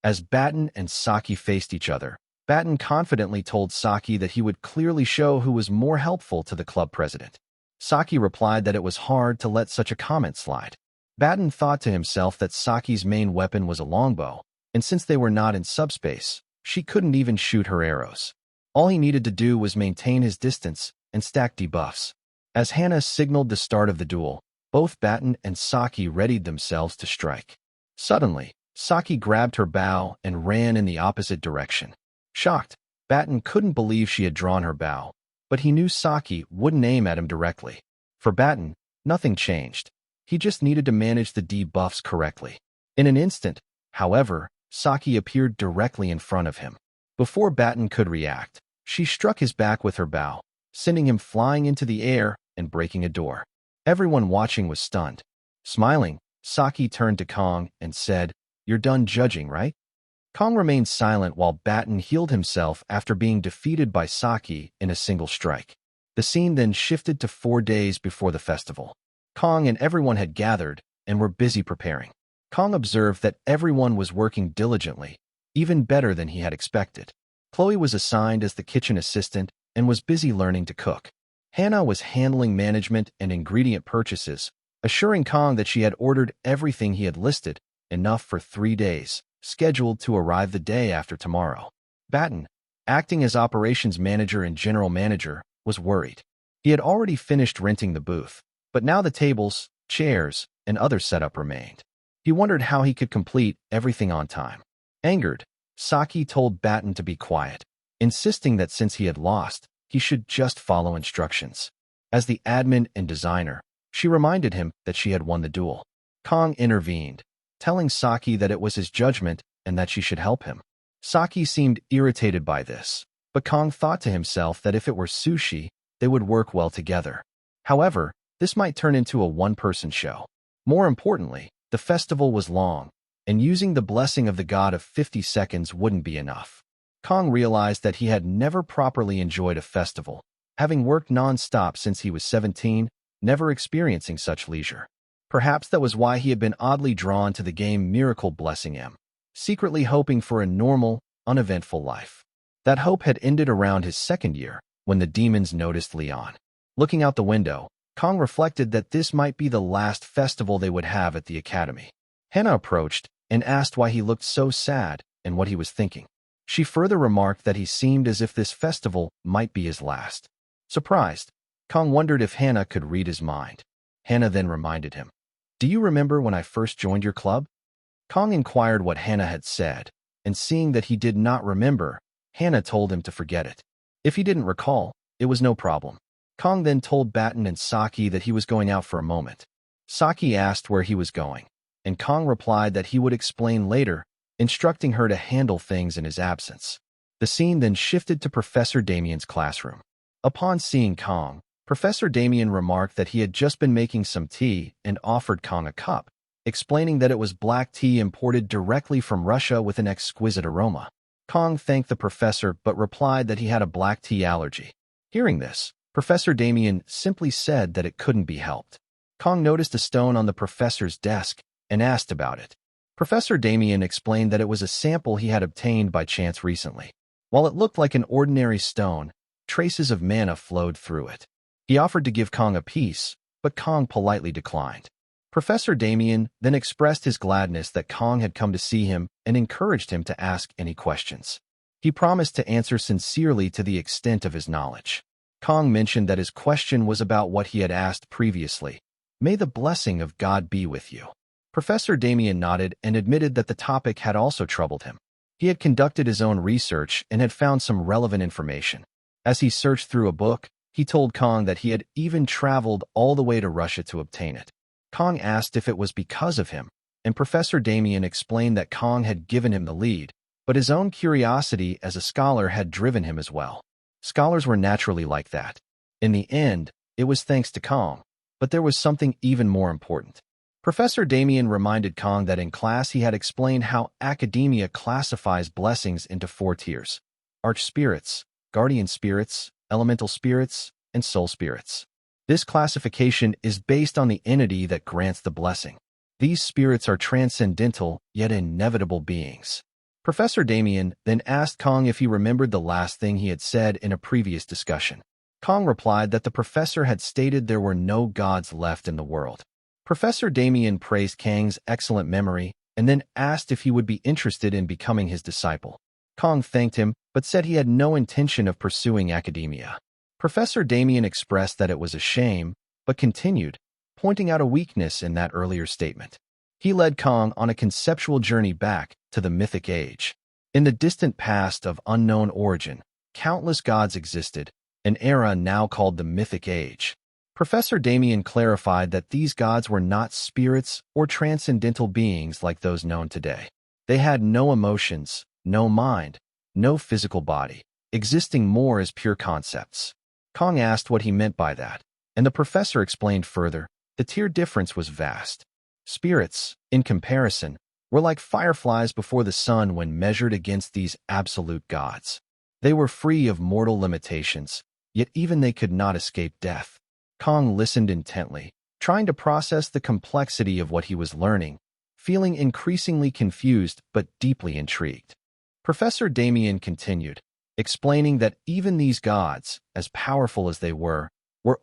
As Batten and Saki faced each other, Batten confidently told Saki that he would clearly show who was more helpful to the club president. Saki replied that it was hard to let such a comment slide. Batten thought to himself that Saki's main weapon was a longbow, and since they were not in subspace, she couldn't even shoot her arrows. All he needed to do was maintain his distance and stack debuffs. As Hana signaled the start of the duel, both Batten and Saki readied themselves to strike. Suddenly, Saki grabbed her bow and ran in the opposite direction. Shocked, Batten couldn't believe she had drawn her bow, but he knew Saki wouldn't aim at him directly. For Batten, nothing changed. He just needed to manage the debuffs correctly. In an instant, however, Saki appeared directly in front of him. Before Batten could react, she struck his back with her bow, sending him flying into the air and breaking a door. Everyone watching was stunned. Smiling, Saki turned to Kong and said, "You're done judging, right?" Kong remained silent while Batten healed himself after being defeated by Saki in a single strike. The scene then shifted to 4 days before the festival. Kong and everyone had gathered and were busy preparing. Kong observed that everyone was working diligently, even better than he had expected. Chloe was assigned as the kitchen assistant and was busy learning to cook. Hana was handling management and ingredient purchases, assuring Kong that she had ordered everything he had listed, enough for 3 days, scheduled to arrive the day after tomorrow. Batten, acting as operations manager and general manager, was worried. He had already finished renting the booth, but now the tables, chairs, and other setup remained. He wondered how he could complete everything on time. Angered, Saki told Batten to be quiet, insisting that since he had lost, he should just follow instructions. As the admin and designer, she reminded him that she had won the duel. Kong intervened, telling Saki that it was his judgment and that she should help him. Saki seemed irritated by this, but Kong thought to himself that if it were sushi, they would work well together. However, this might turn into a one-person show. More importantly, the festival was long, and using the blessing of the god of 50 seconds wouldn't be enough. Kong realized that he had never properly enjoyed a festival, having worked non-stop since he was 17, never experiencing such leisure. Perhaps that was why he had been oddly drawn to the game Miracle Blessing M, secretly hoping for a normal, uneventful life. That hope had ended around his second year, when the demons noticed Leon. Looking out the window, Kong reflected that this might be the last festival they would have at the academy. Hana approached and asked why he looked so sad and what he was thinking. She further remarked that he seemed as if this festival might be his last. Surprised, Kong wondered if Hana could read his mind. Hana then reminded him, "Do you remember when I first joined your club?" Kong inquired what Hana had said, and seeing that he did not remember, Hana told him to forget it. If he didn't recall, it was no problem. Kong then told Batten and Saki that he was going out for a moment. Saki asked where he was going, and Kong replied that he would explain later, instructing her to handle things in his absence. The scene then shifted to Professor Damien's classroom. Upon seeing Kong, Professor Damien remarked that he had just been making some tea and offered Kong a cup, explaining that it was black tea imported directly from Russia with an exquisite aroma. Kong thanked the professor but replied that he had a black tea allergy. Hearing this, Professor Damien simply said that it couldn't be helped. Kong noticed a stone on the professor's desk and asked about it. Professor Damien explained that it was a sample he had obtained by chance recently. While it looked like an ordinary stone, traces of mana flowed through it. He offered to give Kong a piece, but Kong politely declined. Professor Damien then expressed his gladness that Kong had come to see him and encouraged him to ask any questions. He promised to answer sincerely to the extent of his knowledge. Kong mentioned that his question was about what he had asked previously. "May the blessing of God be with you." Professor Damien nodded and admitted that the topic had also troubled him. He had conducted his own research and had found some relevant information. As he searched through a book, he told Kong that he had even traveled all the way to Russia to obtain it. Kong asked if it was because of him, and Professor Damien explained that Kong had given him the lead, but his own curiosity as a scholar had driven him as well. Scholars were naturally like that. In the end, it was thanks to Kong, but there was something even more important. Professor Damien reminded Kong that in class he had explained how academia classifies blessings into 4 tiers: arch-spirits, guardian spirits, elemental spirits, and soul spirits. This classification is based on the entity that grants the blessing. These spirits are transcendental, yet inevitable beings. Professor Damien then asked Kong if he remembered the last thing he had said in a previous discussion. Kong replied that the professor had stated there were no gods left in the world. Professor Damien praised Kang's excellent memory and then asked if he would be interested in becoming his disciple. Kong thanked him, but said he had no intention of pursuing academia. Professor Damien expressed that it was a shame, but continued, pointing out a weakness in that earlier statement. He led Kong on a conceptual journey back to the mythic age. In the distant past of unknown origin, countless gods existed, an era now called the Mythic Age. Professor Damien clarified that these gods were not spirits or transcendental beings like those known today. They had no emotions, no mind, no physical body, existing more as pure concepts. Kong asked what he meant by that, and the professor explained further. The tier difference was vast. Spirits, in comparison, were like fireflies before the sun when measured against these absolute gods. They were free of mortal limitations, yet even they could not escape death. Kong listened intently, trying to process the complexity of what he was learning, feeling increasingly confused but deeply intrigued. Professor Damien continued, explaining that even these gods, as powerful as they were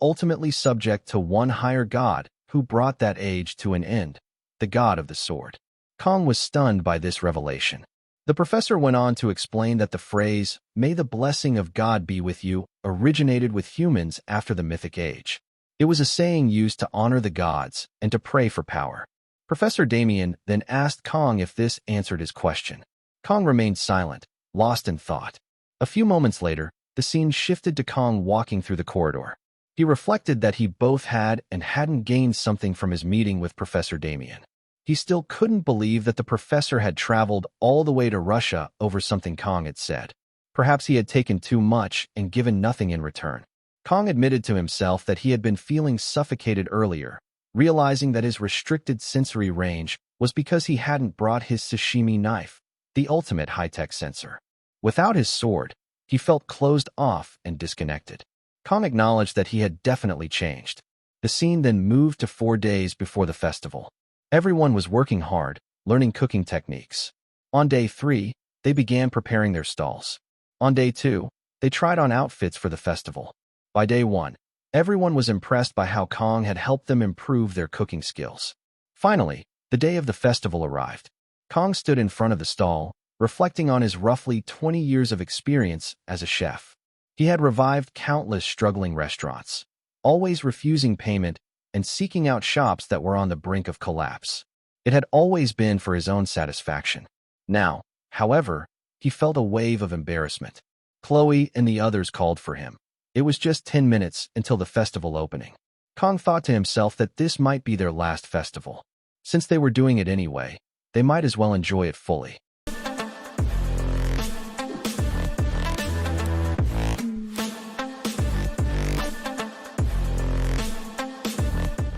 ultimately subject to one higher god who brought that age to an end, the god of the sword. Kong was stunned by this revelation. The professor went on to explain that the phrase, "May the blessing of God be with you," originated with humans after the Mythic Age. It was a saying used to honor the gods and to pray for power. Professor Damien then asked Kong if this answered his question. Kong remained silent, lost in thought. A few moments later, the scene shifted to Kong walking through the corridor. He reflected that he both had and hadn't gained something from his meeting with Professor Damien. He still couldn't believe that the professor had traveled all the way to Russia over something Kong had said. Perhaps he had taken too much and given nothing in return. Kong admitted to himself that he had been feeling suffocated earlier, realizing that his restricted sensory range was because he hadn't brought his sashimi knife, the ultimate high-tech sensor. Without his sword, he felt closed off and disconnected. Kong acknowledged that he had definitely changed. The scene then moved to 4 days before the festival. Everyone was working hard, learning cooking techniques. On day 3, they began preparing their stalls. On day 2, they tried on outfits for the festival. By day 1, everyone was impressed by how Kong had helped them improve their cooking skills. Finally, the day of the festival arrived. Kong stood in front of the stall, reflecting on his roughly 20 years of experience as a chef. He had revived countless struggling restaurants, always refusing payment and seeking out shops that were on the brink of collapse. It had always been for his own satisfaction. Now, however, he felt a wave of embarrassment. Chloe and the others called for him. It was just 10 minutes until the festival opening. Kong thought to himself that this might be their last festival. Since they were doing it anyway, they might as well enjoy it fully.